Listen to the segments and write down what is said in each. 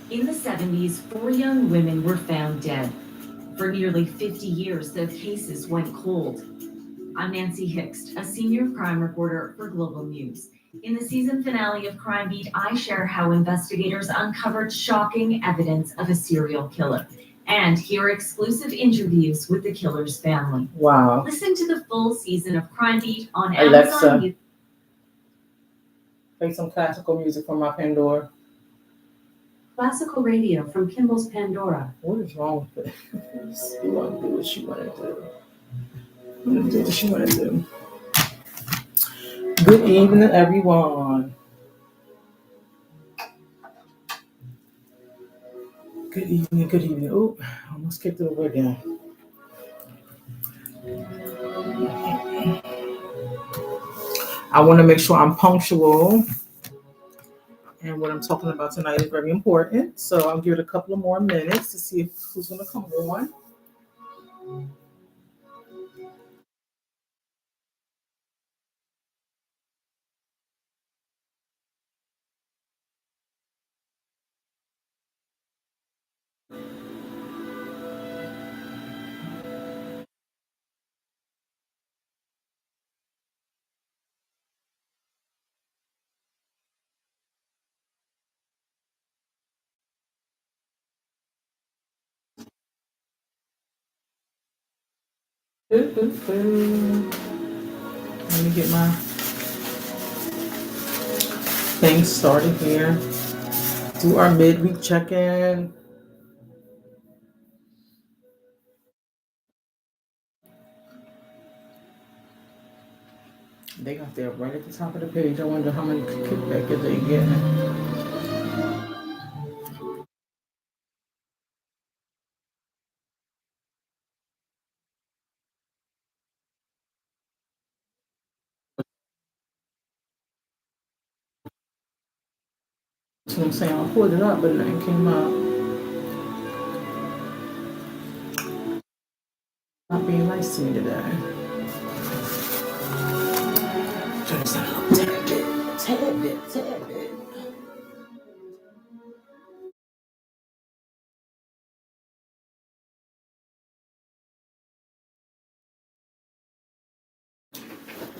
In the 70s, 4 young women were found dead. For nearly 50 years, the cases went cold. I'm Nancy Hixt, a senior crime reporter for Global News. In the season finale of Crime Beat, I share how investigators uncovered shocking evidence of a serial killer and hear exclusive interviews with the killer's family. Wow. Listen to the full season of Crime Beat on Alexa, Amazon. Play some classical music from my Pandora. Classical radio from Kimble's Pandora. What is wrong with it? You want to do what she want to do. I'm going to do what she want to do. Good evening, everyone. Good evening, good evening. Oh, I almost kicked it over again. I want to make sure I'm punctual. And what I'm talking about tonight is very important. So I'll give it a couple of more minutes to see who's going to come on. Let me get my thing started here. Do our midweek check-in. They got there right at the top of the page. I wonder how many kickback are they getting. That's what I'm saying. I pulled it up, but nothing came up. Not being nice to me today. Turn this down a little tad bit.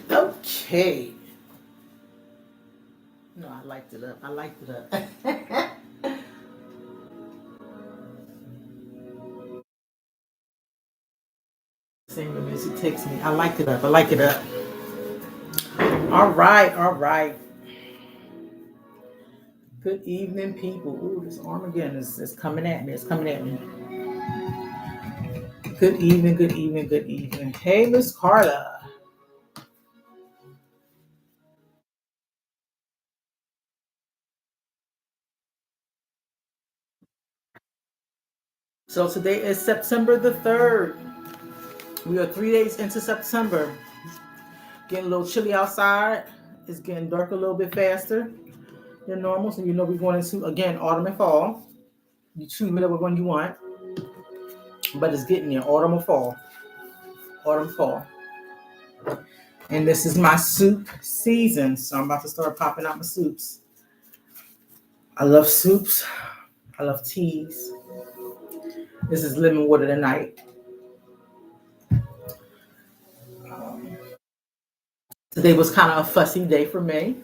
Okay. No, I liked it up. Same as it takes me. I like it up. All right. Good evening, people. Ooh, this Armageddon is coming at me. It's coming at me. Good evening. Hey, Miss Carla. So today is September the 3rd. We are 3 days into September. Getting a little chilly outside. It's getting dark a little bit faster than normal. So you know we're going into, again, autumn and fall. You choose whatever one you want. But it's getting there, autumn or fall. Fall. And this is my soup season. So I'm about to start popping out my soups. I love soups. I love teas. This is lemon water tonight. Today was kind of a fussy day for me.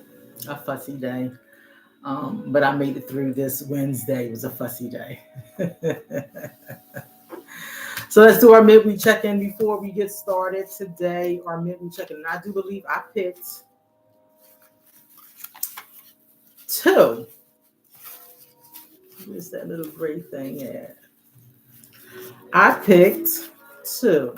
A fussy day. But I made it through this Wednesday. It was a fussy day. So let's do our midweek check-in before we get started today. Our midweek check-in. And I do believe I picked 2. Where's that little gray thing at? I picked 2.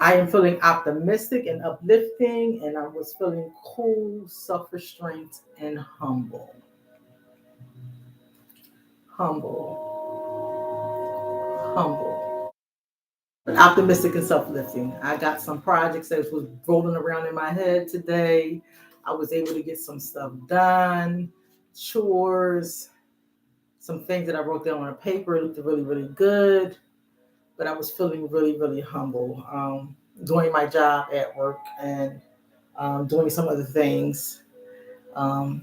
I am feeling optimistic and uplifting, and I was feeling cool, self-restraint, and humble. Humble. Optimistic and self-lifting. I got some projects that was rolling around in my head today. I was able to get some stuff done, chores, some things that I wrote down on a paper. It looked really, really good, but I was feeling really, really humble. Doing my job at work and doing some other things that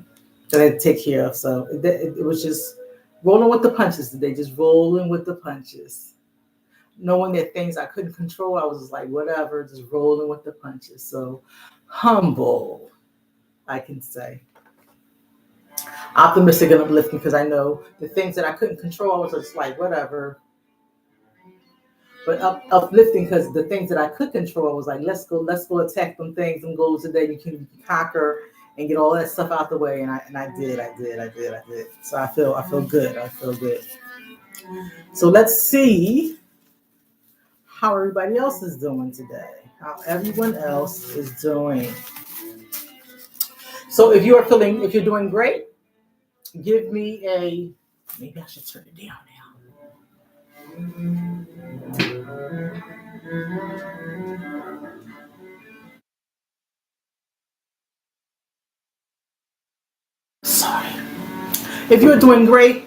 I had to take care of. So it was just rolling with the punches today, just rolling with the punches. Knowing that things I couldn't control, I was just like, whatever, just rolling with the punches. So humble, I can say. Optimistic and uplifting, because I know the things that I couldn't control, I was just like, whatever. But uplifting, because the things that I could control, I was like, let's go attack them things and goals today. You can conquer and get all that stuff out the way. And I did. So I feel good. So let's see how everybody else is doing today. How everyone else is doing. So if you're doing great, give me a, maybe I should turn it down now. Sorry. If you're doing great,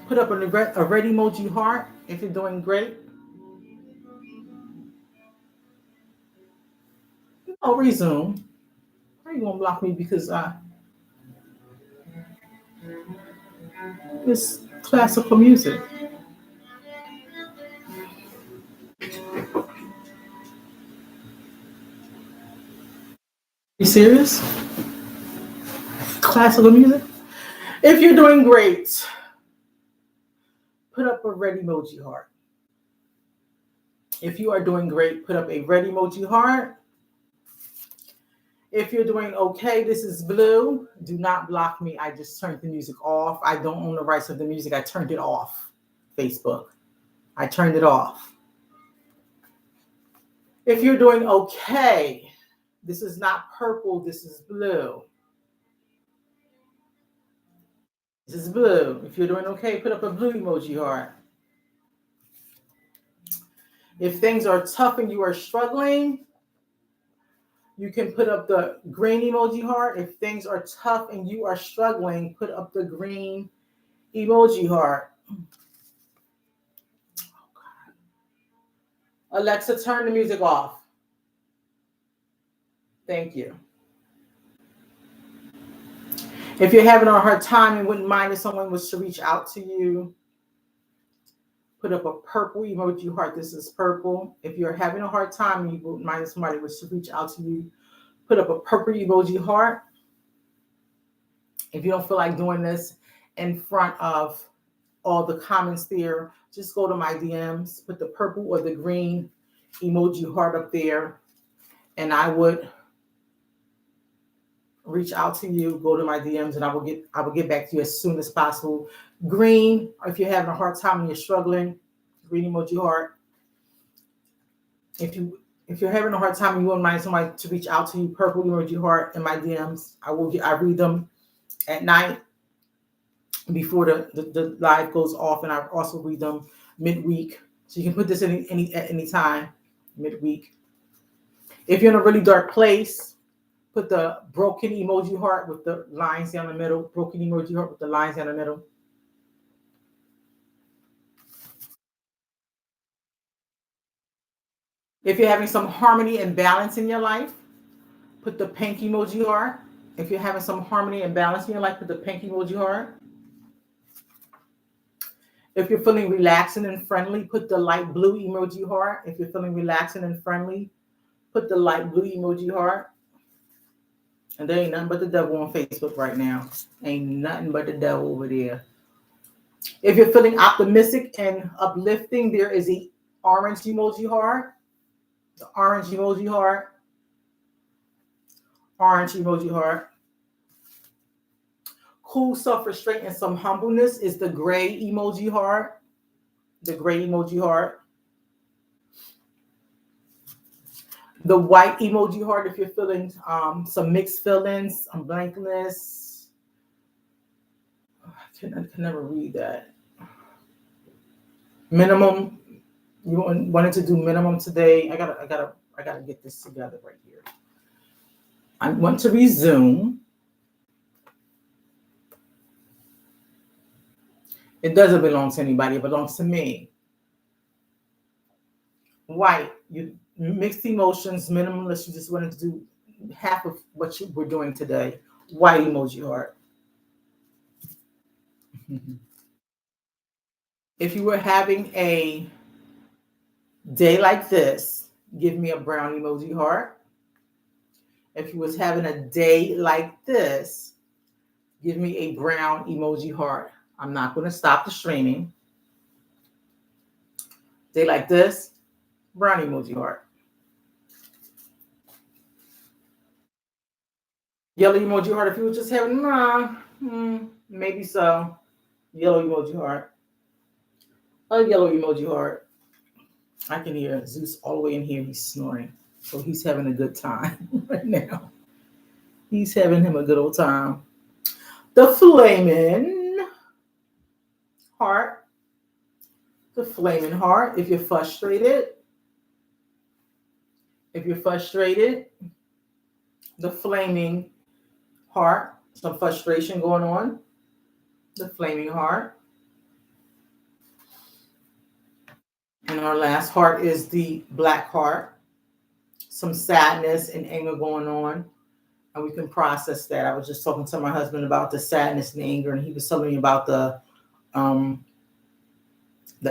put up a red emoji heart. If you're doing great. I'll resume. How you gonna block me because it's classical music? You serious? Classical music? If you're doing great, put up a red emoji heart. If you are doing great, put up a red emoji heart. If you're doing okay, this is blue. Do not block me. I just turned the music off. I don't own the rights of the music. I turned it off. Facebook. I turned it off. If you're doing okay, this is not purple. This is blue. This is blue. If you're doing okay, put up a blue emoji heart. If things are tough and you are struggling, you can put up the green emoji heart. If things are tough and you are struggling, put up the green emoji heart. Alexa, turn the music off. Thank you. If you're having a hard time and wouldn't mind if someone was to reach out to you, put up a purple emoji heart. This is purple. If you're having a hard time and you wouldn't mind if somebody was to reach out to you, put up a purple emoji heart. If you don't feel like doing this in front of all the comments there, just go to my DMs, put the purple or the green emoji heart up there, and I would reach out to you. Go to my DMs, and I will get back to you as soon as possible. Green, if you're having a hard time and you're struggling, green emoji heart. If you're having a hard time and you wouldn't mind somebody to reach out to you, purple emoji heart in my DMs. I read them at night before the live goes off, and I also read them midweek. So you can put this at any time, midweek. If you're in a really dark place, put the broken emoji heart with the lines down the middle. Broken emoji heart with the lines down the middle. If you're having some harmony and balance in your life, put the pink emoji heart. If you're having some harmony and balance in your life, put the pink emoji heart. If you're feeling relaxing and friendly, put the light blue emoji heart. If you're feeling relaxing and friendly, put the light blue emoji heart. And there ain't nothing but the devil on Facebook right now. Ain't nothing but the devil over there. If you're feeling optimistic and uplifting, there is a orange emoji heart. The orange emoji heart. Orange emoji heart. cool self-restraint and some humbleness is the gray emoji heart. The gray emoji heart. The white emoji heart, if you're feeling some mixed feelings, some blankness. I can never read that. Minimum. You wanted to do minimum today. I gotta get this together right here. I want to resume. It doesn't belong to anybody. It belongs to me. White. You mixed emotions, minimalist. You just wanted to do half of what you were doing today. White emoji heart. If you were having a day like this, give me a brown emoji heart. If you was having a day like this, give me a brown emoji heart. I'm not going to stop the streaming. Day like this, brown emoji heart. Yellow emoji heart. If you were just having, maybe so. Yellow emoji heart. A yellow emoji heart. I can hear Zeus all the way in here. He's snoring. So he's having a good time right now. He's having him a good old time. The flaming heart. The flaming heart. If you're frustrated. The flaming heart. Some frustration going on. The flaming heart. And our last heart is the black heart. Some sadness and anger going on. And we can process that. I was just talking to my husband about the sadness and anger, and he was telling me about the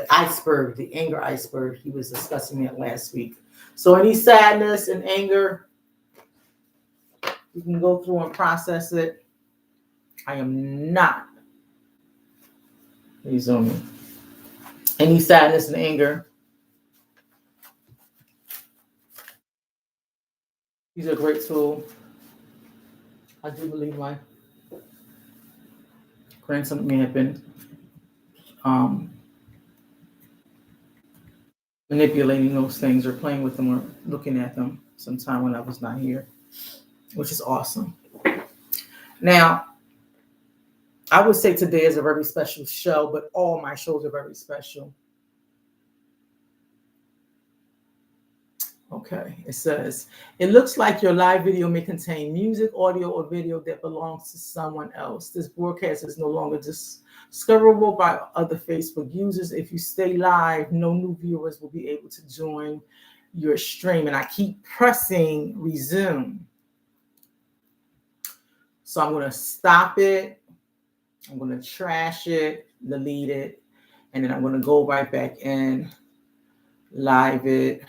iceberg, the anger iceberg. He was discussing that last week. So any sadness and anger, you can go through and process it. I am not resuming. Any sadness and anger. These are a great tool. I do believe my grandson may have been manipulating those things or playing with them or looking at them sometime when I was not here, which is awesome. Now, I would say today is a very special show, but all my shows are very special. Okay, it says, it looks like your live video may contain music, audio, or video that belongs to someone else. This broadcast is no longer discoverable by other Facebook users. If you stay live, no new viewers will be able to join your stream. And I keep pressing resume. So I'm going to stop it. I'm going to trash it, delete it, and then I'm going to go right back in, live it.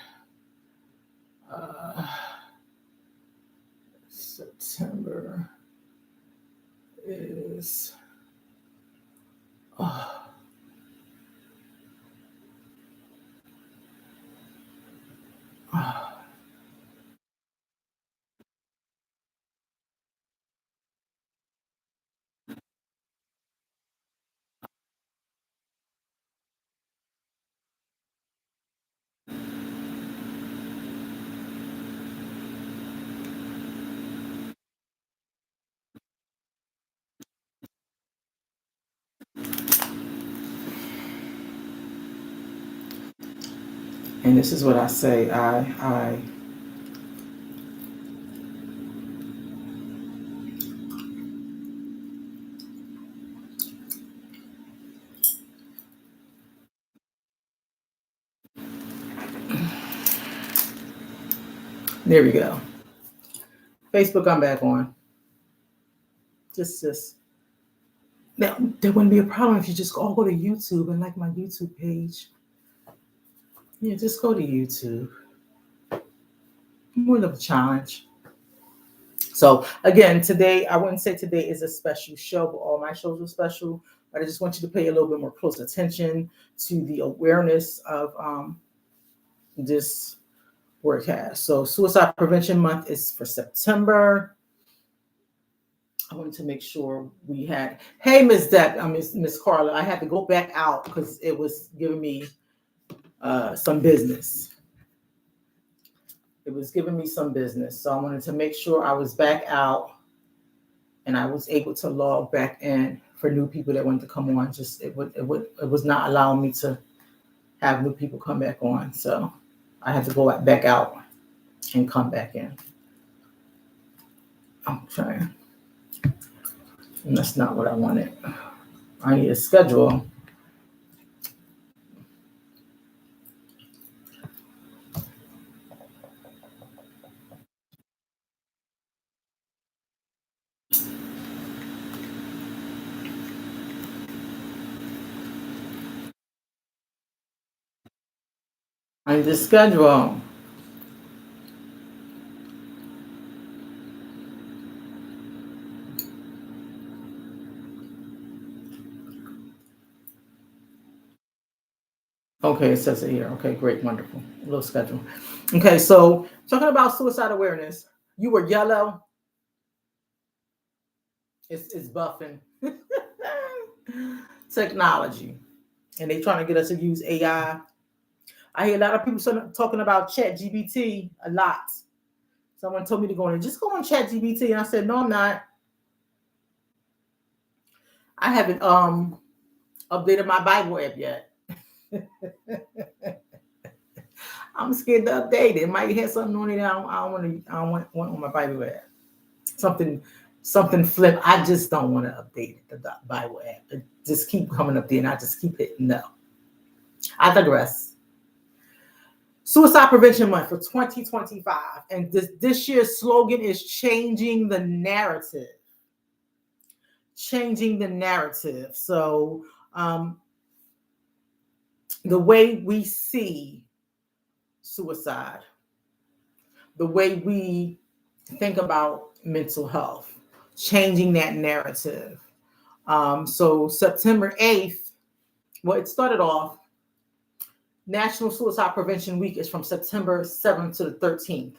September is and this is what I say. I there we go. Facebook, I'm back on. Just now, there wouldn't be a problem if you just all go to YouTube and like my YouTube page. Yeah, just go to YouTube. More of a challenge. So again, today, I wouldn't say today is a special show, but all my shows are special. But I just want you to pay a little bit more close attention to the awareness of this broadcast. So Suicide Prevention Month is for September. I wanted to make sure we had. Hey, Miss Deb, Miss Carla, I had to go back out because it was giving me some business. It was giving me some business, so I wanted to make sure I was back out and I was able to log back in for new people that wanted to come on. Just it was not allowing me to have new people come back on, so I had to go back out and come back in. I'm trying. And that's not what I wanted. I need a schedule. I need a schedule. Okay, it says it here. Okay, great, wonderful. A little schedule. Okay, so talking about suicide awareness, you were yellow. It's buffing. Technology. And they trying to get us to use AI. I hear a lot of people talking about Chat GBT a lot. Someone told me to go in and just go on Chat GBT, and I said, no, I'm not. I haven't updated my Bible app yet. I'm scared to update it. It might have something on it I don't want on my Bible app. Something flip. I just don't want to update the Bible app. It just keep coming up there, and I just keep hitting no. I digress. Suicide Prevention Month for 2025, and this year's slogan is changing the narrative. Changing the narrative. So the way we see suicide, the way we think about mental health, changing that narrative. So September 8th, well, it started off, National Suicide Prevention Week is from September 7th to the 13th.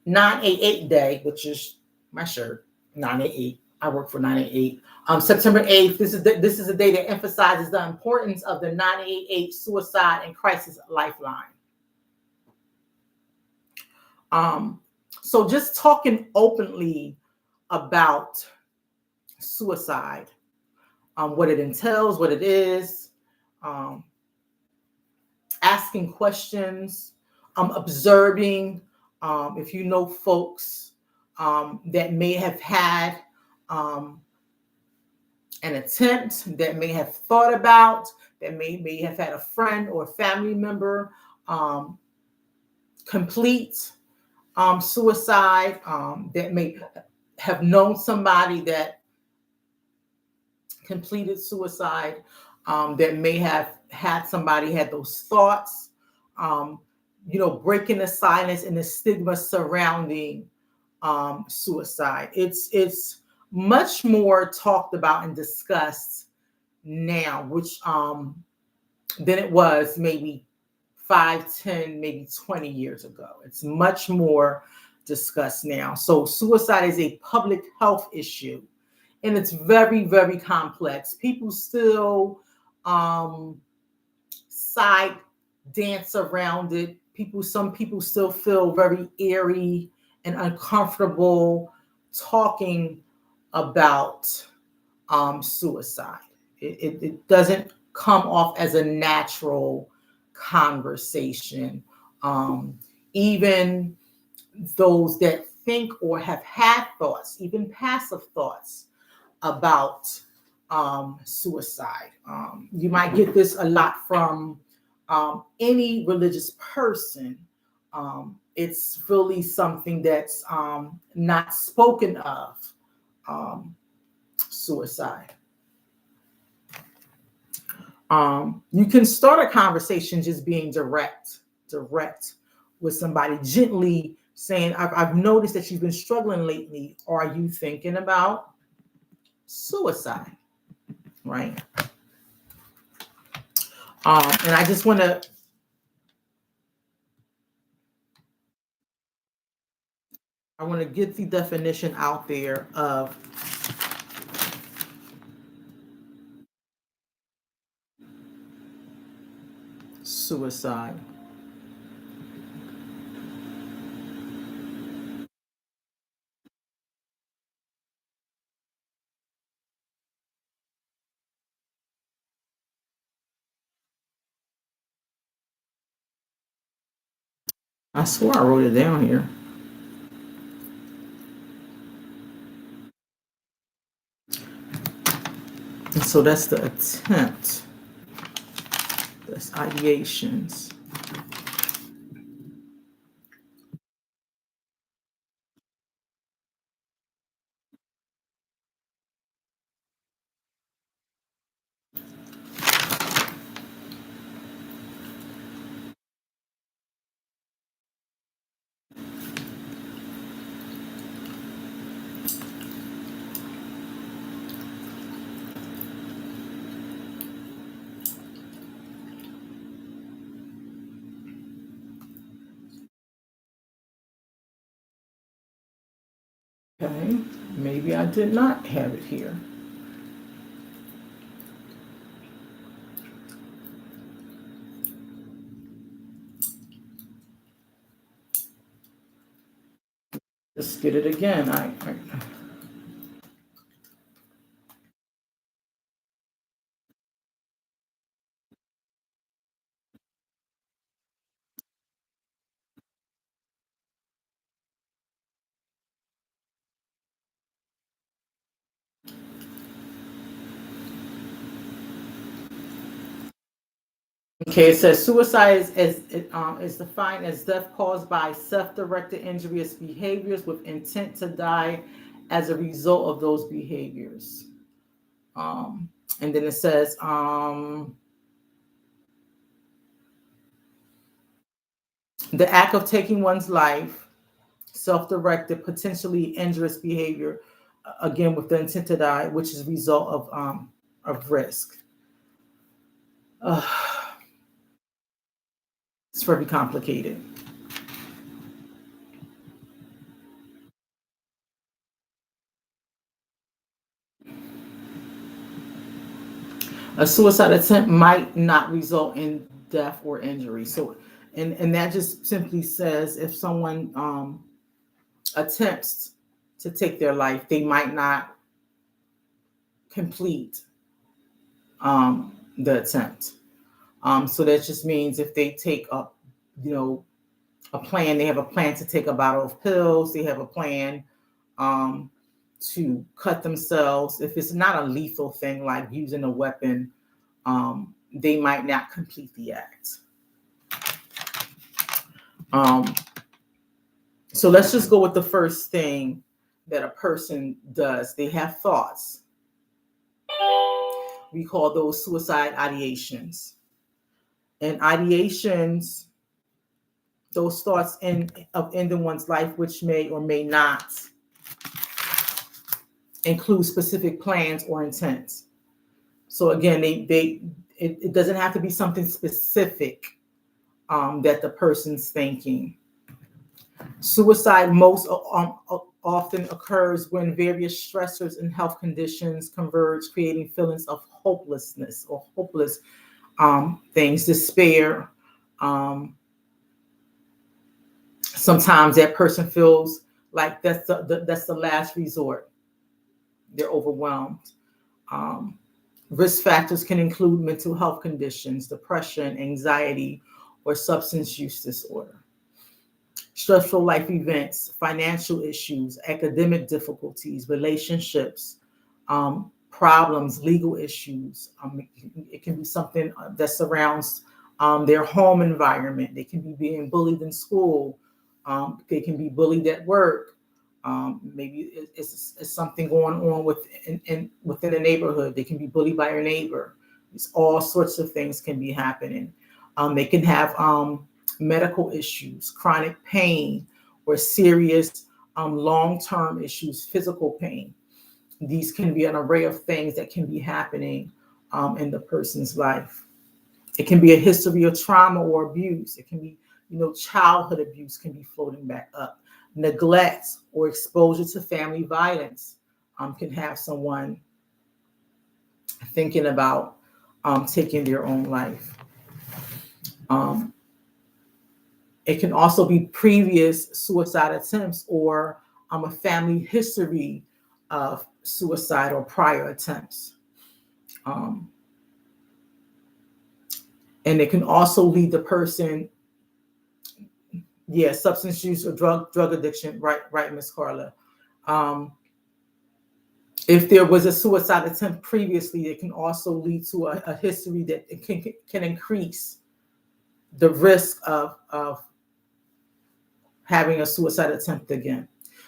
988 Day, which is my shirt, 988. I work for 988. September 8th, this is a day that emphasizes the importance of the 988 Suicide and Crisis Lifeline. So just talking openly about suicide, what it entails, what it is, asking questions, observing, if you know folks that may have had an attempt, that may have thought about, that may have had a friend or family member complete suicide, that may have known somebody that completed suicide, that may have had somebody had those thoughts, breaking the silence and the stigma surrounding suicide. It's much more talked about and discussed now, which than it was maybe 5, 10, maybe 20 years ago. It's much more discussed now. So suicide is a public health issue, and it's very, very complex. People still side dance around it. Some people still feel very eerie and uncomfortable talking about suicide. It doesn't come off as a natural conversation. Even those that think or have had thoughts, even passive thoughts about suicide. You might get this a lot from any religious person. It's really something that's not spoken of, suicide. You can start a conversation just being direct with somebody, gently saying, I've noticed that you've been struggling lately. Are you thinking about suicide? Right? And I just want I want to get the definition out there of suicide. I swore I wrote it down here. And so that's the attempt. That's ideations. Okay, maybe I did not have it here. Let's get it again. Okay, it says suicide is defined as death caused by self-directed injurious behaviors with intent to die as a result of those behaviors. Um, and then it says the act of taking one's life, self-directed, potentially injurious behavior, again with the intent to die, which is a result of risk. Uh, it's very complicated. A suicide attempt might not result in death or injury. So, and that just simply says if someone attempts to take their life, they might not complete the attempt. So that just means if they take up, a plan, they have a plan to take a bottle of pills, they have a plan um, to cut themselves. If it's not a lethal thing like using a weapon, they might not complete the act. Um, so let's just go with the first thing that a person does. They have thoughts. We call those suicide ideations. And ideations, those thoughts of ending one's life, which may or may not include specific plans or intents. So again, it doesn't have to be something specific that the person's thinking. Suicide most often occurs when various stressors and health conditions converge, creating feelings of hopelessness or hopeless things, despair. Sometimes that person feels like that's the last resort. They're overwhelmed. Risk factors can include mental health conditions, depression, anxiety, or substance use disorder. Stressful life events, financial issues, academic difficulties, relationships, problems, legal issues. It can be something that surrounds their home environment. They can be being bullied in school. They can be bullied at work. Maybe it's something going on within a neighborhood. They can be bullied by their neighbor. It's all sorts of things can be happening. They can have medical issues, chronic pain, or serious long-term issues, physical pain. These can be an array of things that can be happening in the person's life. It can be a history of trauma or abuse. It can be, childhood abuse can be floating back up. Neglect or exposure to family violence can have someone thinking about taking their own life. It can also be previous suicide attempts or a family history of suicide or prior attempts. And it can also lead the person, substance use or drug addiction, right, Miss Carla. If there was a suicide attempt previously, it can also lead to a history that it can increase the risk of having a suicide attempt again.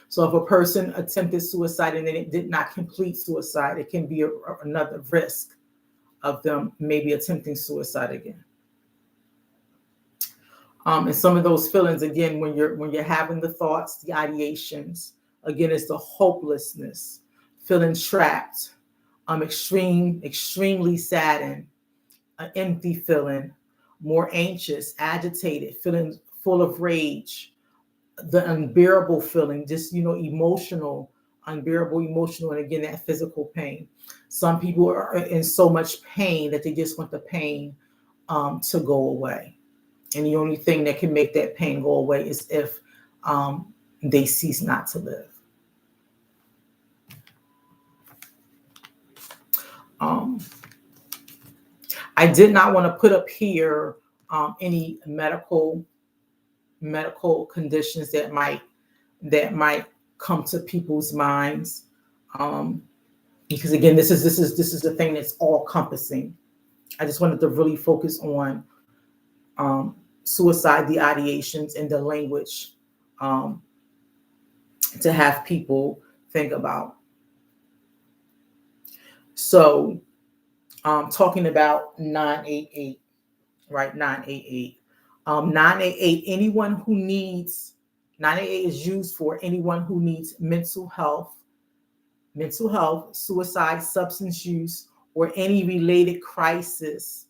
So if a person attempted suicide and then it did not complete suicide, it can be another risk of them maybe attempting suicide again. And some of those feelings, again, when you're having the thoughts, the ideations, again, it's the hopelessness, feeling trapped, extremely saddened, an empty feeling, more anxious, agitated, feeling full of rage, the unbearable feeling, just emotional, unbearable emotional, and again that physical pain. Some people are in so much pain that they just want the pain to go away. And the only thing that can make that pain go away is if they cease not to live. I did not want to put up here any medical conditions that might come to people's minds, because again, this is the thing that's all encompassing. I just wanted to really focus on suicide, the ideations, and the language to have people think about. So, talking about 988, right? 988. 988, anyone who needs, 988 is used for anyone who needs mental health, suicide, substance use, or any related crisis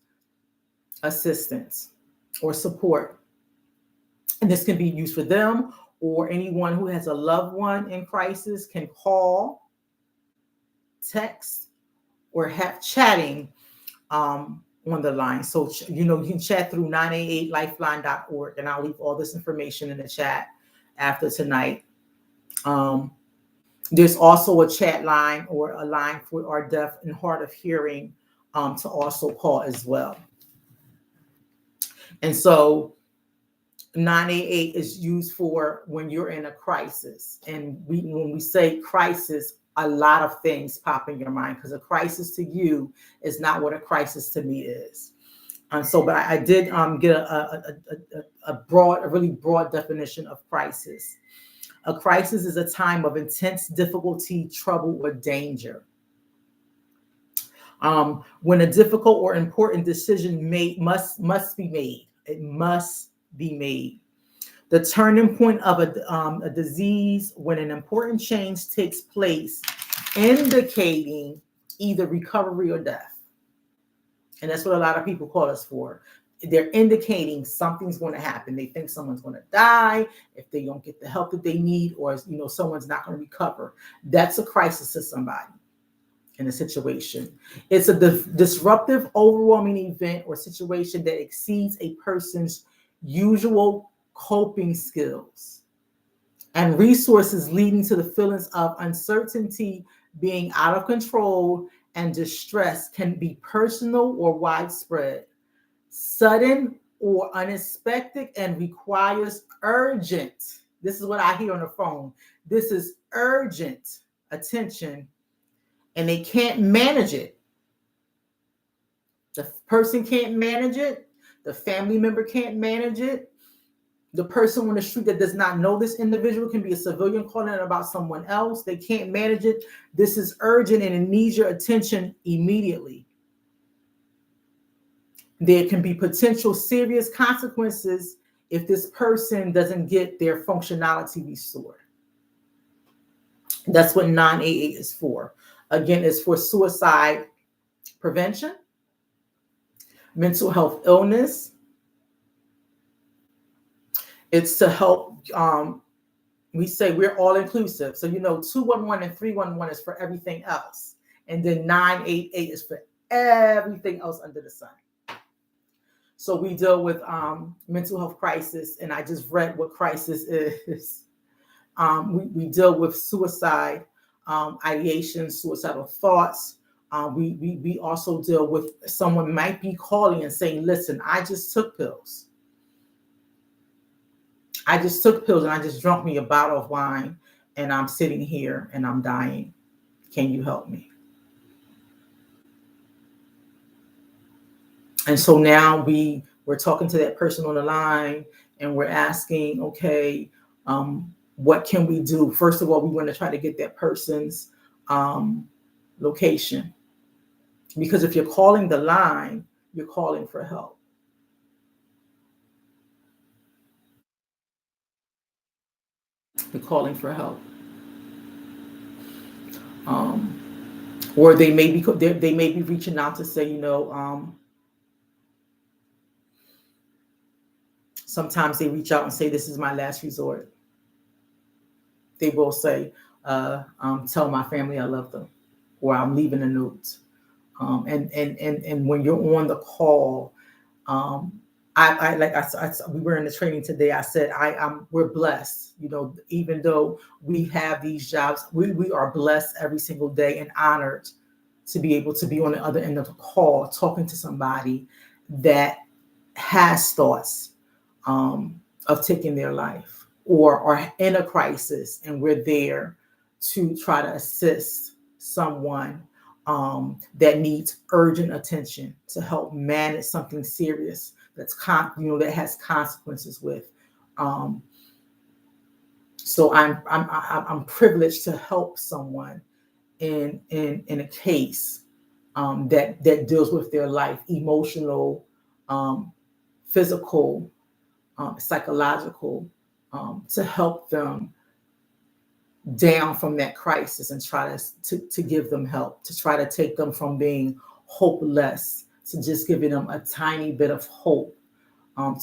assistance or support. And this can be used for them, or anyone who has a loved one in crisis can call, text, or have chatting on the line. So, you can chat through 988lifeline.org, and I'll leave all this information in the chat after tonight. There's also a chat line or a line for our deaf and hard of hearing to also call as well. And so 988 is used for when you're in a crisis. And when we say crisis, a lot of things pop in your mind, because a crisis to you is not what a crisis to me is. And so, but I did get a really broad definition of crisis. A crisis is a time of intense difficulty, trouble, or danger. When a difficult or important decision must be made. It must be made. The turning point of a disease, when an important change takes place, indicating either recovery or death. And that's what a lot of people call us for. They're indicating something's going to happen. They think someone's going to die if they don't get the help that they need, or someone's not going to recover. That's a crisis to somebody in a situation. It's a disruptive, overwhelming event or situation that exceeds a person's usual coping skills and resources, leading to the feelings of uncertainty, being out of control, and distress. Can be personal or widespread, sudden or unexpected, and requires urgent. This is what I hear on the phone. This is urgent attention, and they can't manage it. The person can't manage it. The family member can't manage it. The person on the street that does not know this individual, can be a civilian calling about someone else. They can't manage it. This is urgent and it needs your attention immediately. There can be potential serious consequences if this person doesn't get their functionality restored. That's what 988 is for. Again, it's for suicide prevention, mental health illness. It's to help We say we're all inclusive. So, 211 and 311 is for everything else. And then 988 is for everything else under the sun. So we deal with mental health crisis, and I just read what crisis is. We deal with suicide, ideation, suicidal thoughts. We also deal with someone might be calling and saying, listen, I just took pills. I just took pills and I just drank me a bottle of wine and I'm sitting here and I'm dying. Can you help me? And so now we're talking to that person on the line and we're asking, okay, what can we do? First of all, we want to try to get that person's location. Because if you're calling the line, you're calling for help. You're calling for help. Or they may be reaching out to say, sometimes they reach out and say, this is my last resort. They will say, tell my family I love them, or I'm leaving a note. And when you're on the call, we were in the training today. I said, we're blessed, even though we have these jobs, we are blessed every single day and honored to be able to be on the other end of the call, talking to somebody that has thoughts of taking their life or are in a crisis, and we're there to try to assist someone that needs urgent attention to help manage something serious that has consequences with. So I'm privileged to help someone in a case that deals with their life, emotional, physical, psychological, to help them down from that crisis and try to give them help, to try to take them from being hopeless to just giving them a tiny bit of hope,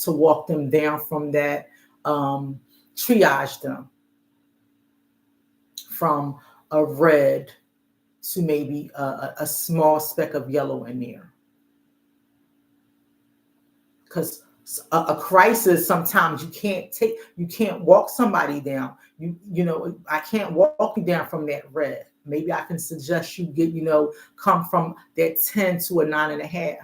to walk them down from that, triage them from a red to maybe a small speck of yellow in there. Because a crisis, sometimes you can't walk somebody down. I can't walk you down from that red. Maybe I can suggest you come from that 10 to a 9.5.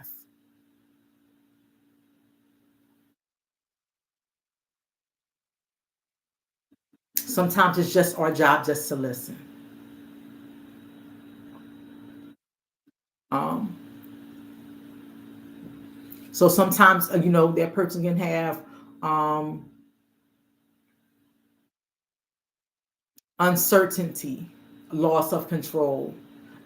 Sometimes it's just our job just to listen. Um, so sometimes, that person can have uncertainty, loss of control,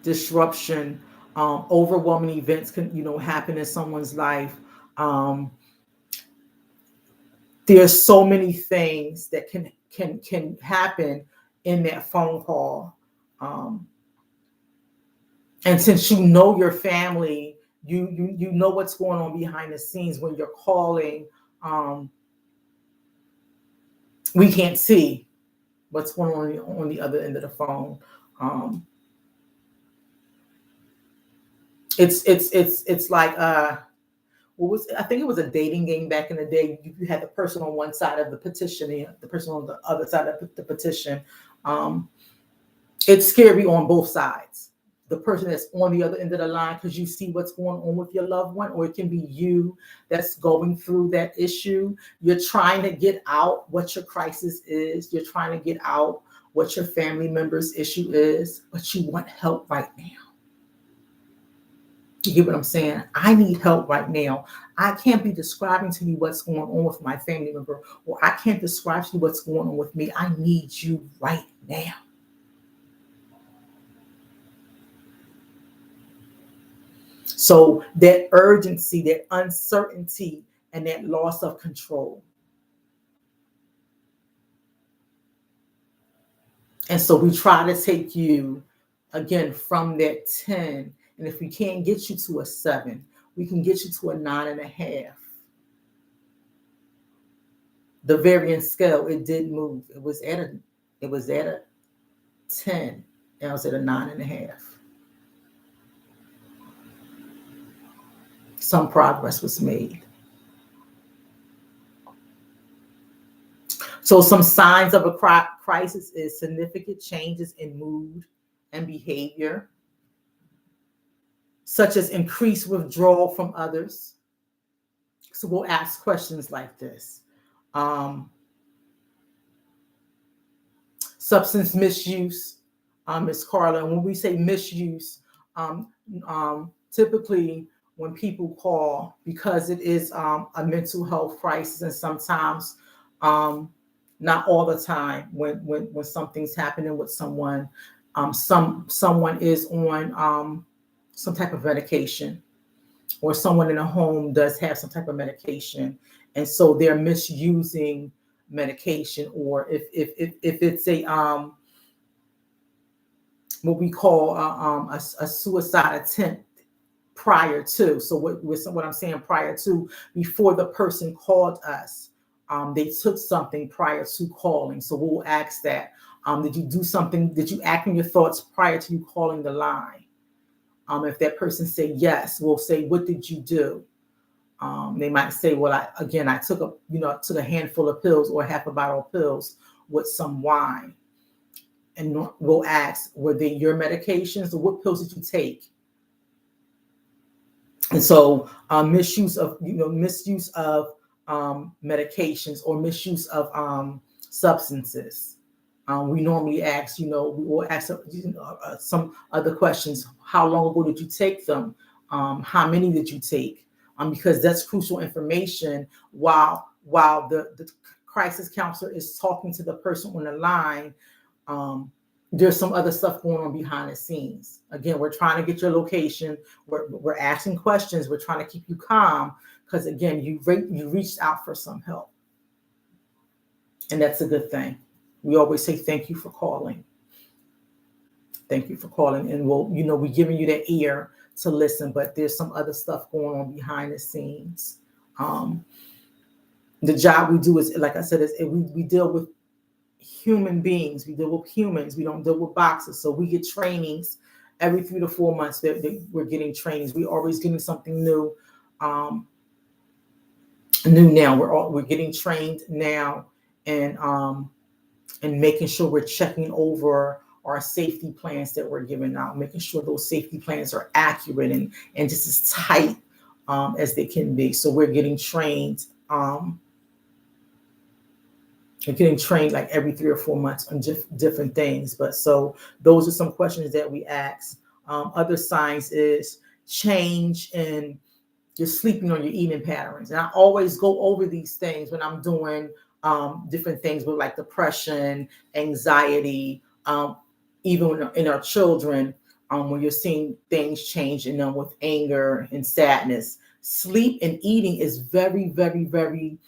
disruption, overwhelming events can happen in someone's life. There's so many things that can happen in that phone call, and since you know your family, you know what's going on behind the scenes when you're calling. We can't see what's going on the other end of the phone. It's like I think it was a dating game back in the day. You had the person on one side of the petition and the person on the other side of the petition. It's scary on both sides. The person that's on the other end of the line, because you see what's going on with your loved one, or it can be you that's going through that issue. You're trying to get out what your crisis is. You're trying to get out what your family member's issue is, but you want help right now. You get what I'm saying? I need help right now. I can't be describing to you what's going on with my family member, or I can't describe to you what's going on with me. I need you right now. So that urgency, that uncertainty, and that loss of control. And so we try to take you again from that 10. And if we can't get you to a 7, we can get you to a 9.5. The variance scale, it did move. It was at It was at a 10, and I was at a 9.5. Some progress was made. So some signs of a crisis is significant changes in mood and behavior, such as increased withdrawal from others. So we'll ask questions like this. Substance misuse, Ms. Carla. And when we say misuse, typically when people call, because it is a mental health crisis, and sometimes, not all the time, when something's happening with someone, someone is on some type of medication, or someone in a home does have some type of medication, and so they're misusing medication, or if it's a what we call a suicide attempt prior to. So what I'm saying, prior to, before the person called us, they took something prior to calling. So we'll ask that. Did you do something? Did you act on your thoughts prior to you calling the line? If that person say yes, we'll say, what did you do? They might say, well, I took a handful of pills or half a bottle of pills with some wine. And we'll ask, were they your medications, or what pills did you take? And so misuse of medications, or misuse of substances. We normally ask, we'll ask some other questions. How long ago did you take them? How many did you take? Because that's crucial information while the crisis counselor is talking to the person on the line. There's some other stuff going on behind the scenes. Again, we're trying to get your location. We're asking questions. We're trying to keep you calm, because again, you reached out for some help, and that's a good thing. We always say thank you for calling. Thank you for calling, and we're giving you that ear to listen, but there's some other stuff going on behind the scenes. The job we do is, like I said, we deal with human beings. We deal with humans. We don't deal with boxes. So we get trainings every 3 to 4 months. That we're getting trainings. We're always getting something new. New now. We're getting trained now, and making sure we're checking over our safety plans that we're giving out, making sure those safety plans are accurate and just as tight as they can be. So we're getting trained. We're getting trained like every 3 or 4 months on different things. But so those are some questions that we ask. Other signs is change in your sleeping or your eating patterns. And I always go over these things when I'm doing different things with like depression, anxiety, even in our children, when you're seeing things change in them with anger and sadness. Sleep and eating is very, very, very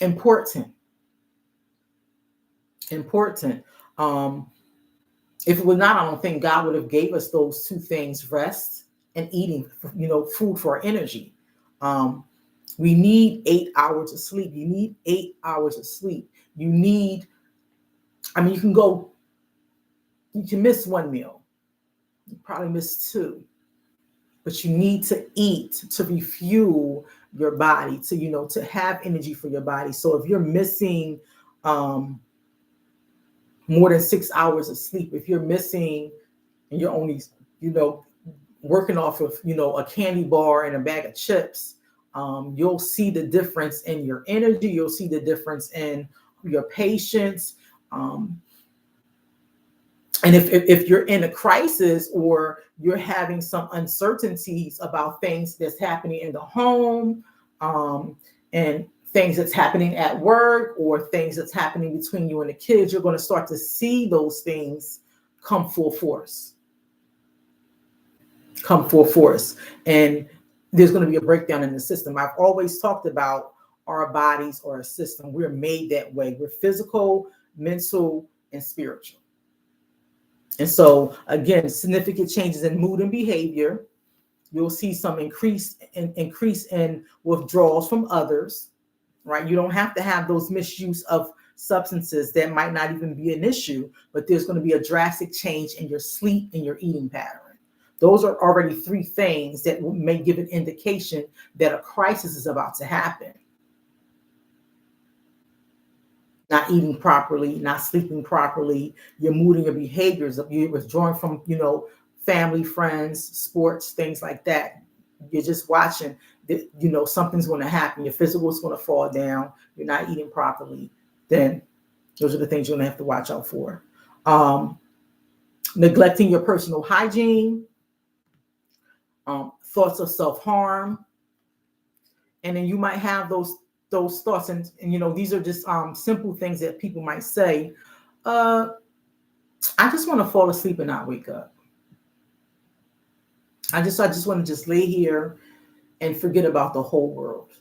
important. If it was not, I don't think God would have gave us those two things: rest and eating, food for our energy. We need 8 hours of sleep. You need 8 hours of sleep. You can miss one meal. You probably miss two, but you need to eat to refuel your body, to have energy for your body. So if you're missing more than 6 hours of sleep, if you're missing and you're only, working off of, a candy bar and a bag of chips, you'll see the difference in your energy. You'll see the difference in your patience. And if you're in a crisis, or you're having some uncertainties about things that's happening in the home, and things that's happening at work, or things that's happening between you and the kids, you're going to start to see those things come full force. And there's going to be a breakdown in the system. I've always talked about our bodies or a system. We're made that way. We're physical, mental, and spiritual. And so, again, significant changes in mood and behavior. You'll see some increase in withdrawals from others, right? You don't have to have those misuse of substances that might not even be an issue, but there's going to be a drastic change in your sleep and your eating pattern. Those are already 3 things that may give an indication that a crisis is about to happen. Not eating properly, not sleeping properly, your mood and your behaviors, you're withdrawing from, family, friends, sports, things like that. You're just watching that, something's going to happen. Your physical is going to fall down. You're not eating properly. Then those are the things you're going to have to watch out for. Neglecting your personal hygiene, thoughts of self-harm. And then you might have those thoughts, and these are just simple things that people might say. I just want to fall asleep and not wake up. I just want to just lay here and forget about the whole world.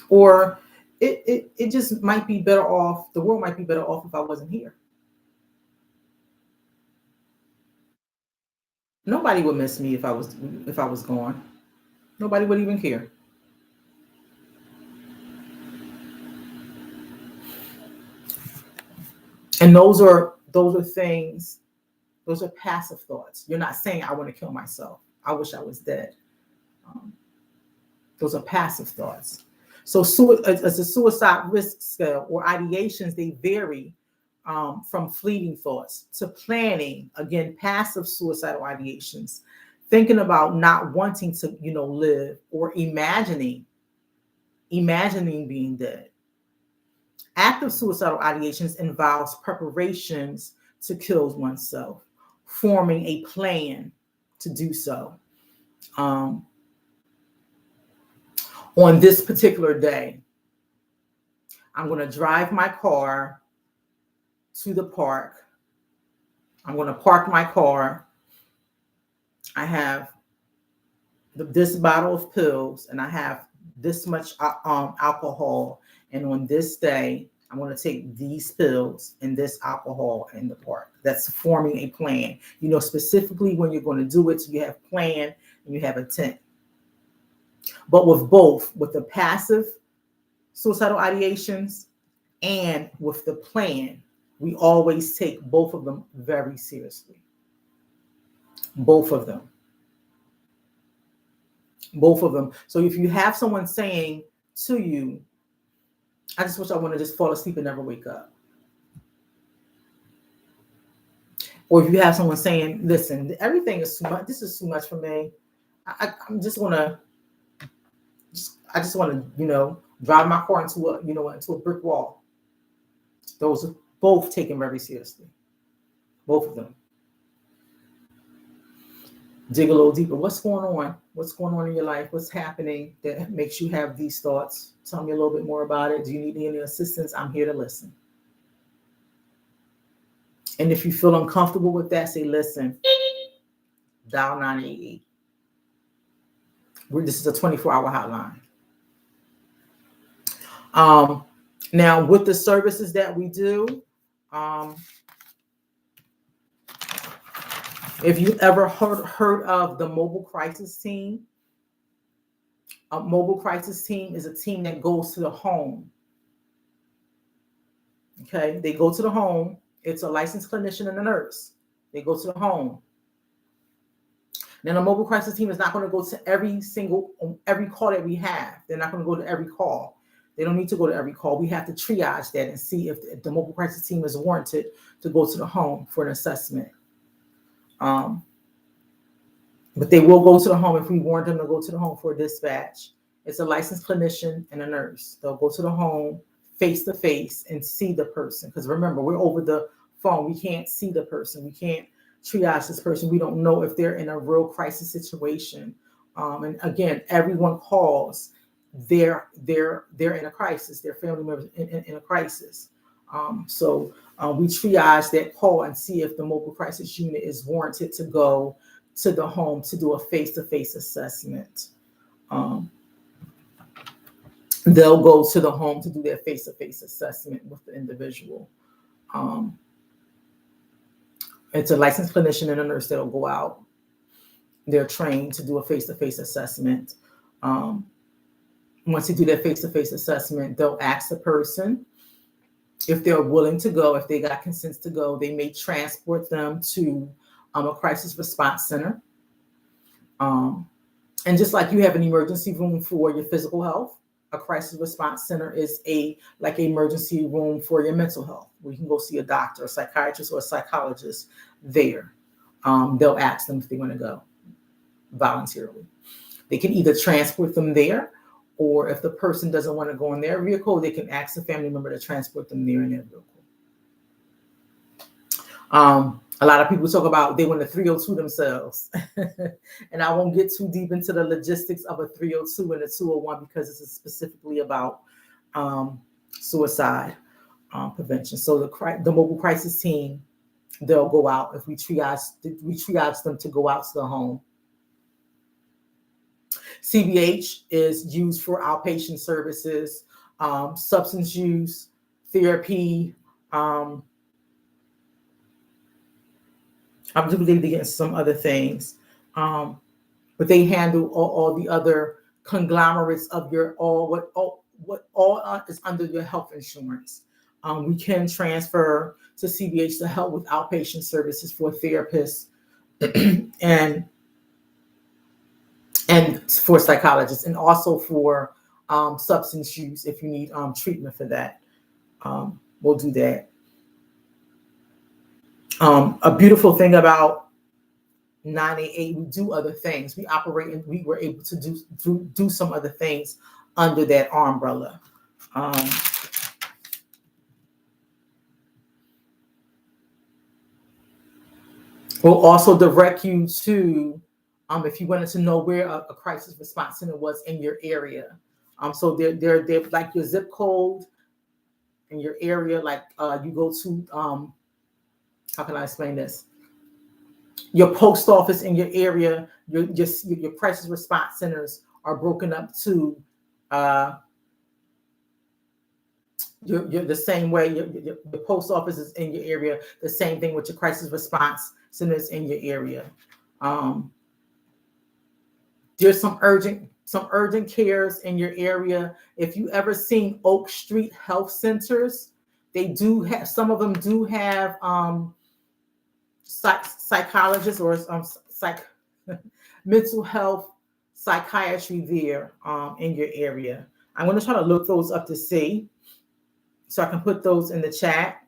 Or it just might be better off, the world might be better off if I wasn't here. Nobody would miss me if I was gone. Nobody would even care. And those are things, those are passive thoughts. You're not saying I want to kill myself. I wish I was dead. Those are passive thoughts. So as a suicide risk scale or ideations, they vary from fleeting thoughts to planning, again, passive suicidal ideations, thinking about not wanting to, live, or imagining being dead. Active suicidal ideations involves preparations to kill oneself, forming a plan to do so. On this particular day, I'm going to drive my car to the park. I'm going to park my car. I have this bottle of pills, and I have this much alcohol. And on this day, I'm going to take these pills and this alcohol in the park. That's forming a plan. Specifically when you're going to do it, so you have plan and you have intent. But with the passive suicidal ideations and with the plan, we always take both of them very seriously. Both of them. So if you have someone saying to you, I just wish I want to just fall asleep and never wake up. Or if you have someone saying, listen, everything is too much. This is too much for me. I just want to drive my car into a brick wall. Those are both taken very seriously. Both of them. Dig a little deeper. What's going on? What's going on in your life? What's happening that makes you have these thoughts? Tell me a little bit more about it. Do you need any assistance? I'm here to listen. And if you feel uncomfortable with that, say, listen, dial 988. This is a 24-hour hotline. Now, with the services that we do, if you ever heard of the Mobile Crisis Team, a Mobile Crisis Team is a team that goes to the home. Okay, they go to the home. It's a licensed clinician and a nurse. They go to the home. Then a Mobile Crisis Team is not going to go to every call that we have. They're not going to go to every call. They don't need to go to every call. We have to triage that and see if the Mobile Crisis Team is warranted to go to the home for an assessment. But they will go to the home if we warrant them to go to the home for a dispatch. It's a licensed clinician and a nurse. They'll go to the home face to face and see the person. Because remember, we're over the phone. We can't see the person. We can't triage this person. We don't know if they're in a real crisis situation. And again, everyone calls. They're in a crisis. Their family members in a crisis. So we triage that call and see if the mobile crisis unit is warranted to go to the home to do a face-to-face assessment. They'll go to the home to do their face-to-face assessment with the individual. It's a licensed clinician and a nurse that'll go out. They're trained to do a face-to-face assessment. once they do their face-to-face assessment, they'll ask the person if they're willing to go, if they got consent to go. They may transport them to a crisis response center. And just like you have an emergency room for your physical health, a crisis response center is like an emergency room for your mental health, where you can go see a doctor, a psychiatrist, or a psychologist there. They'll ask them if they want to go voluntarily. They can either transport them there, or if the person doesn't want to go in their vehicle, they can ask a family member to transport them there in their vehicle. A lot of people talk about they want to 302 themselves. And I won't get too deep into the logistics of a 302 and a 201 because this is specifically about suicide prevention. So the mobile crisis team, they'll go out if we triage them to go out to the home. CBH is used for outpatient services, substance use, therapy. I do believe they get some other things, but they handle all the other conglomerates of what all is under your health insurance. We can transfer to CBH to help with outpatient services for therapists and for psychologists, and also for substance use if you need treatment for that. We'll do that. A beautiful thing about 988, we do other things. We operate and we were able to do some other things under that umbrella. We'll also direct you to, if you wanted to know where a crisis response center was in your area. So they're like your zip code in your area, like you go to, how can I explain this? Your post office in your area, your crisis response centers are broken up to you're the same way. Your post office is in your area. The same thing with your crisis response centers in your area. There's some urgent cares in your area. If you ever seen Oak Street Health Centers, they do have, some of them do have psychologists or mental health psychiatry there in your area. I'm going to try to look those up to see, so I can put those in the chat.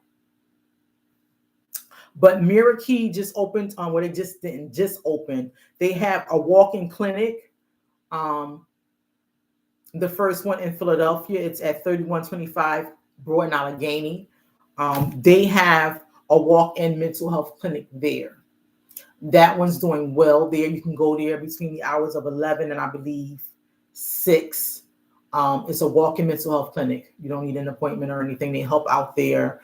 But Mirror Key just opened on what it just didn't just open. They have a walk-in clinic. The first one in Philadelphia, it's at 3125 Broad and Allegheny. They have a walk-in mental health clinic there. That one's doing well there. You can go there between the hours of 11 and I believe 6. It's a walk-in mental health clinic. You don't need an appointment or anything. They help out there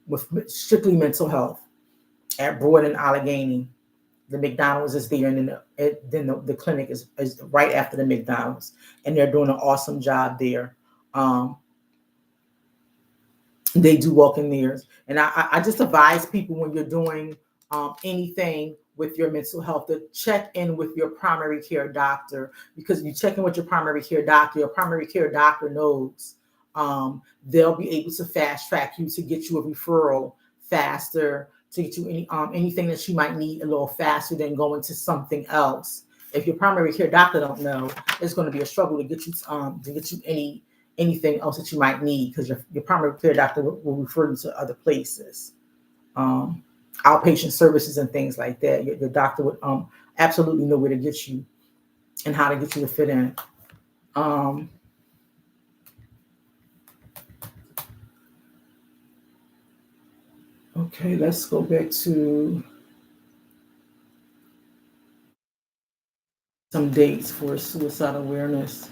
with strictly mental health at Broad and Allegheny. The McDonald's is there, and then the clinic is right after the McDonald's, and they're doing an awesome job there. They do walk-in there, and I just advise people when you're doing anything with your mental health to check in with your primary care doctor, because you check in with your primary care doctor knows they'll be able to fast track you to get you a referral faster, to get you anything that you might need a little faster than going to something else. If your primary care doctor don't know, it's going to be a struggle to get you anything else that you might need, because your primary care doctor will refer you to other places, outpatient services and things like that. Your doctor would absolutely know where to get you and how to get you to fit in. Okay, let's go back to some dates for suicide awareness.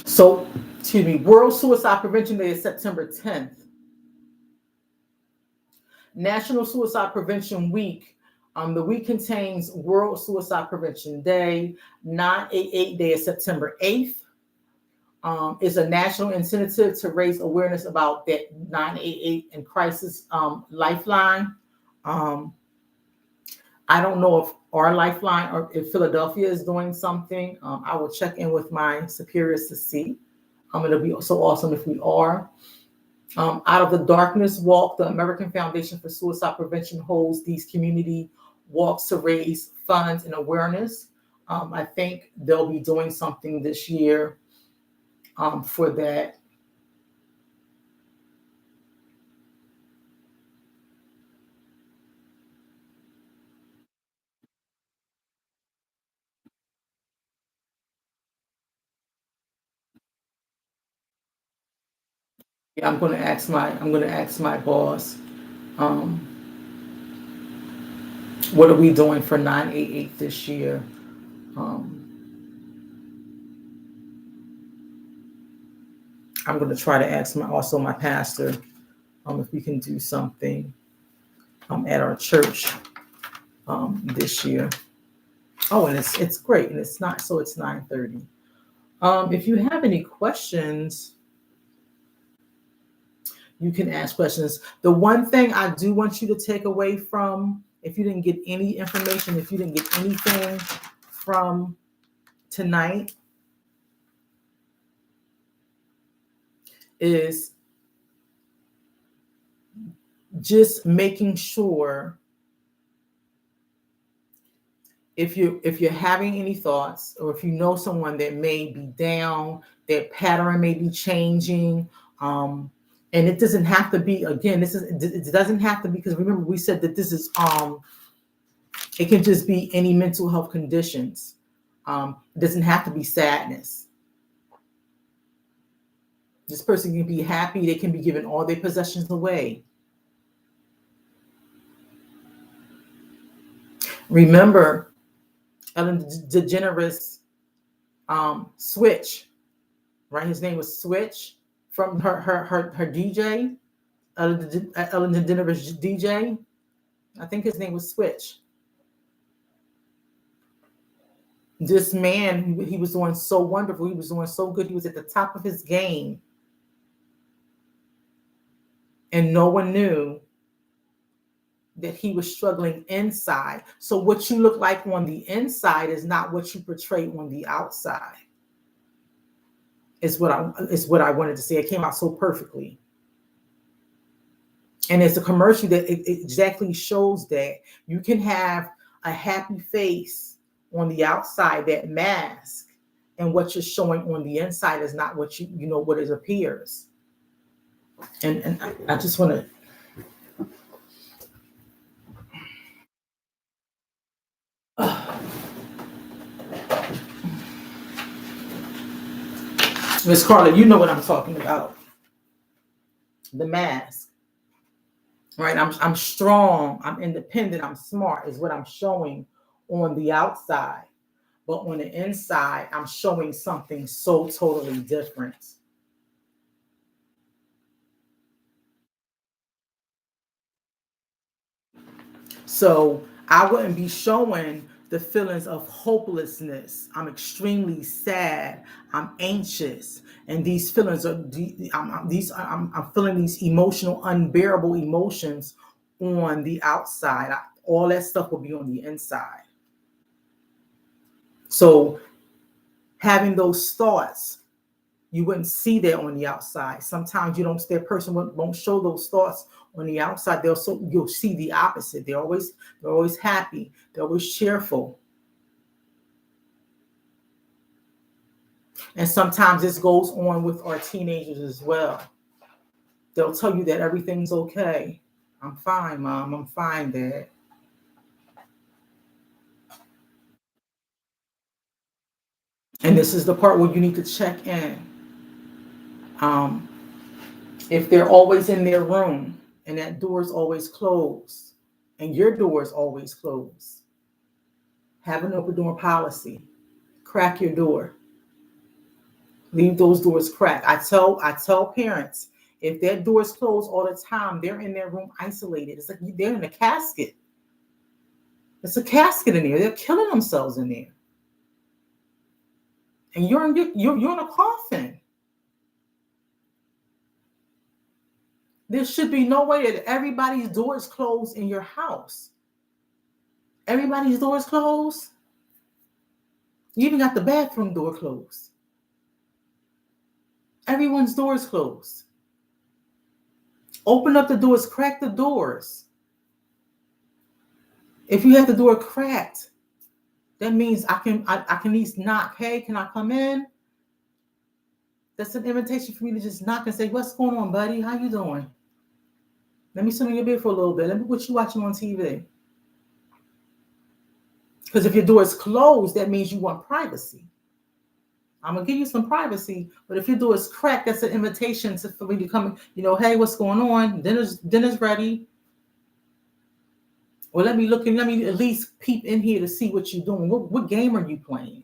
So, World Suicide Prevention Day is September 10th. National Suicide Prevention Week The week contains World Suicide Prevention Day. 988 Day is September 8th. Is a national initiative to raise awareness about that 988 and crisis lifeline. Um, I don't know if our lifeline or if Philadelphia is doing something. I will check in with my superiors to see. It'll be so awesome if we are. Out of the Darkness Walk, the American Foundation for Suicide Prevention holds these community walks to raise funds and awareness. I think they'll be doing something this year for that. Yeah, I'm going to ask my boss. Um, what are we doing for 988 this year? I'm going to try to ask my pastor if we can do something at our church this year. Oh, and it's great, and it's 9:30. If you have any questions, you can ask questions. The one thing I do want you to take away from, if you didn't get any information, if you didn't get anything from tonight, is just making sure if you're having any thoughts, or if you know someone that may be down, their pattern may be changing, and it doesn't have to be, again, it doesn't have to be, because remember we said that this is it can just be any mental health conditions. It doesn't have to be sadness. This person can be happy, they can be giving all their possessions away. Remember Ellen DeGeneres Switch, right? His name was Switch from her DJ, Ellen DeGeneres DJ. I think his name was Switch. This man, he was doing so wonderful. He was doing so good. He was at the top of his game. And no one knew that he was struggling inside. So what you look like on the inside is not what you portray on the outside. Is what I wanted to say. It came out so perfectly. And it's a commercial that it exactly shows that you can have a happy face on the outside, that mask, and what you're showing on the inside is not what what it appears. And I just want to. Miss Carla, you know what I'm talking about. The mask. Right? I'm strong, I'm independent, I'm smart is what I'm showing on the outside. But on the inside, I'm showing something so totally different. So I wouldn't be showing the feelings of hopelessness. I'm extremely sad. I'm anxious, and these feelings are I'm feeling these emotional, unbearable emotions on the outside. All that stuff will be on the inside. So having those thoughts, you wouldn't see that on the outside. Sometimes that person won't show those thoughts on the outside. You'll see the opposite. They're always happy. They're always cheerful. And sometimes this goes on with our teenagers as well. They'll tell you that everything's okay. I'm fine, Mom. I'm fine, Dad. And this is the part where you need to check in. If they're always in their room and that door is always closed and your door is always closed, have an open door policy. Crack your door. Leave those doors cracked. I tell parents, if their door is closed all the time, they're in their room isolated. It's like they're in a casket. It's a casket in there. They're killing themselves in there. And you're in a coffin. There should be no way that everybody's door is closed in your house. Everybody's door is closed. You even got the bathroom door closed. Everyone's door is closed. Open up the doors, crack the doors. If you have the door cracked, that means I can at least knock. Hey, can I come in? That's an invitation for me to just knock and say, what's going on, buddy? How you doing? Let me sit in your bed for a little bit. Let me what you watching on TV. Because if your door is closed, that means you want privacy. I'm gonna give you some privacy, but if your door is cracked, that's an invitation for me to come. Hey, what's going on? Dinner's ready. Or let me at least peep in here to see what you're doing. What game are you playing?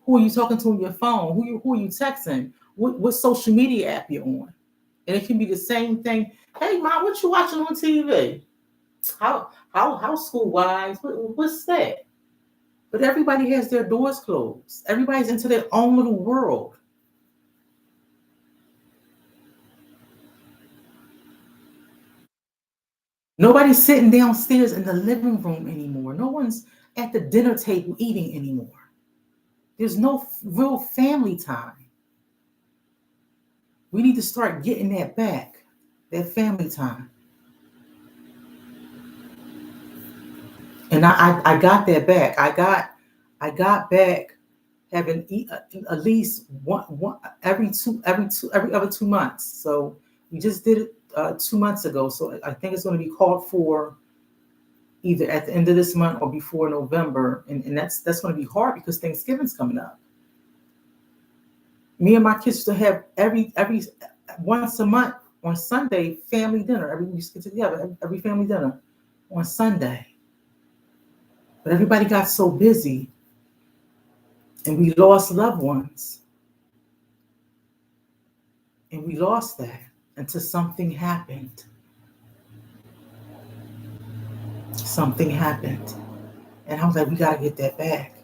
Who are you talking to on your phone? Who are you texting? What social media app you're on? And it can be the same thing. Hey, Mom, what you watching on TV? How school wise? What's that? But everybody has their doors closed. Everybody's into their own little world. Nobody's sitting downstairs in the living room anymore. No one's at the dinner table eating anymore. There's no real family time. We need to start getting that back, that family time. And I got that back. I got back having at least one every other 2 months. So we just did it 2 months ago. So I think it's going to be called for either at the end of this month or before November, and that's going to be hard because Thanksgiving's coming up. Me and my kids used to have every once a month on Sunday family dinner. We used to get together every family dinner on Sunday. But everybody got so busy and we lost loved ones. And we lost that until something happened. Something happened. And I was like, we got to get that back.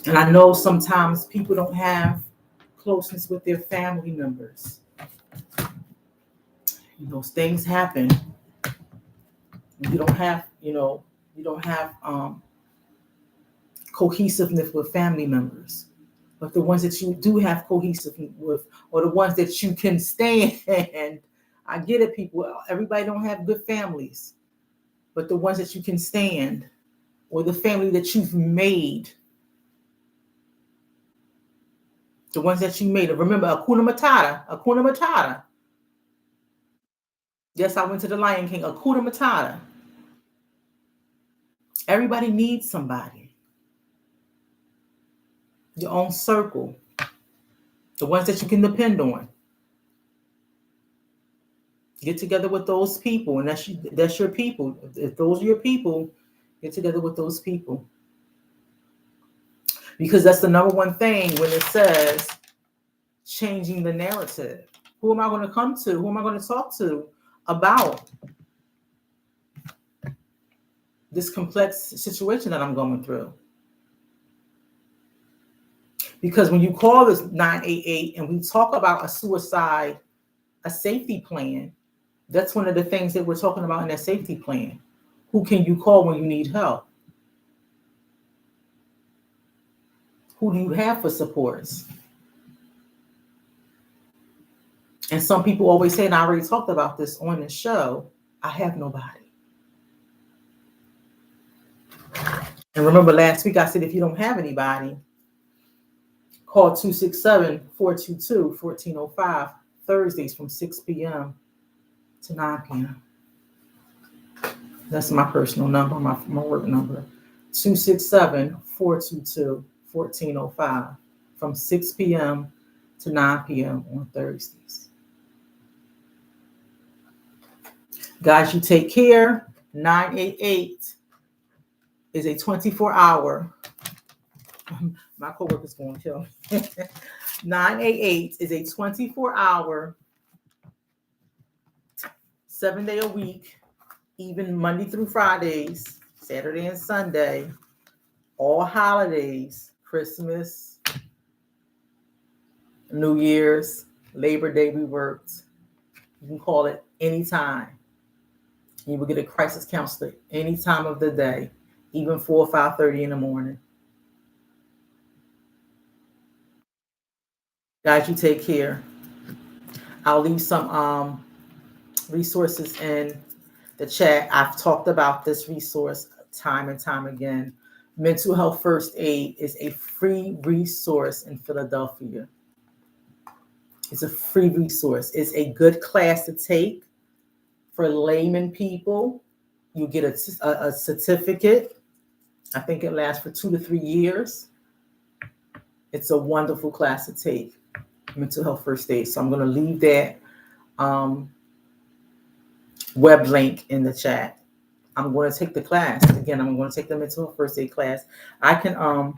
And I know sometimes people don't have closeness with their family members. Things happen. You don't have cohesiveness with family members. But the ones that you do have cohesiveness with, or the ones that you can stand, I get it, people. Everybody don't have good families. But the ones that you can stand, or the family that you've made, the ones that you made. Remember, Hakuna Matata. Yes, I went to the Lion King. Hakuna Matata. Everybody needs somebody. Your own circle. The ones that you can depend on. Get together with those people, and that's your people. If those are your people, get together with those people. Because that's the number one thing when it says changing the narrative. Who am I going to come to? Who am I going to talk to about this complex situation that I'm going through? Because when you call this 988 and we talk about a suicide, a safety plan, that's one of the things that we're talking about in that safety plan. Who can you call when you need help? Who do you have for supports? And some people always say, and I already talked about this on the show, I have nobody. And remember last week I said, if you don't have anybody, call 267-422-1405, Thursdays from 6 p.m. to 9 p.m. That's my personal number, my work number. 267-422-1405 from 6 p.m. to 9 p.m. on Thursdays. Guys, you take care. 988 is a 24-hour. My coworker's going to kill me. 988 is a 24-hour, 7-day a week, even Monday through Fridays, Saturday and Sunday, all holidays, Christmas, New Year's, Labor Day, we worked. You can call it anytime. You will get a crisis counselor any time of the day, even 4 or 5:30 in the morning. Guys, you take care. I'll leave some resources in the chat. I've talked about this resource time and time again. Mental Health First Aid is a free resource in Philadelphia. It's a free resource. It's a good class to take for layman people. You get a certificate. I think it lasts for 2 to 3 years. It's a wonderful class to take, Mental Health First Aid. So I'm going to leave that web link in the chat. I'm going to take the class. Again, I'm going to take the Mental Health First Aid class. I can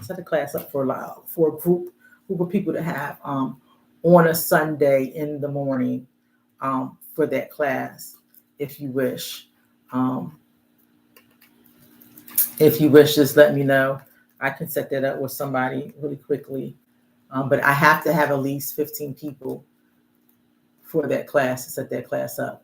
set the class up for a group of people to have on a Sunday in the morning for that class, if you wish. If you wish, just let me know. I can set that up with somebody really quickly. But I have to have at least 15 people for that class to set that class up.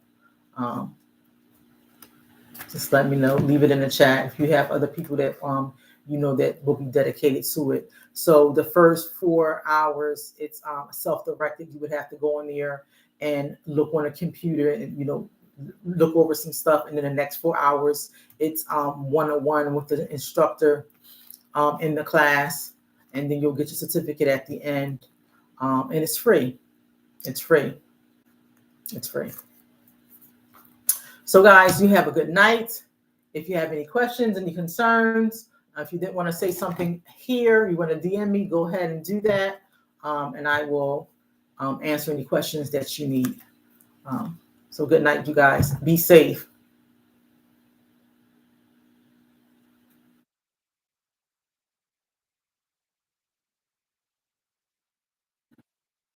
Just let me know. Leave it in the chat if you have other people that that will be dedicated to it. So the first 4 hours, it's self-directed. You would have to go in there and look on a computer and look over some stuff. And then the next 4 hours, it's one-on-one with the instructor in the class, and then you'll get your certificate at the end. And it's free. It's free. It's free. So guys, you have a good night. If you have any questions, any concerns, if you didn't want to say something here, you want to DM me, go ahead and do that. And I will answer any questions that you need. So good night, you guys. Be safe.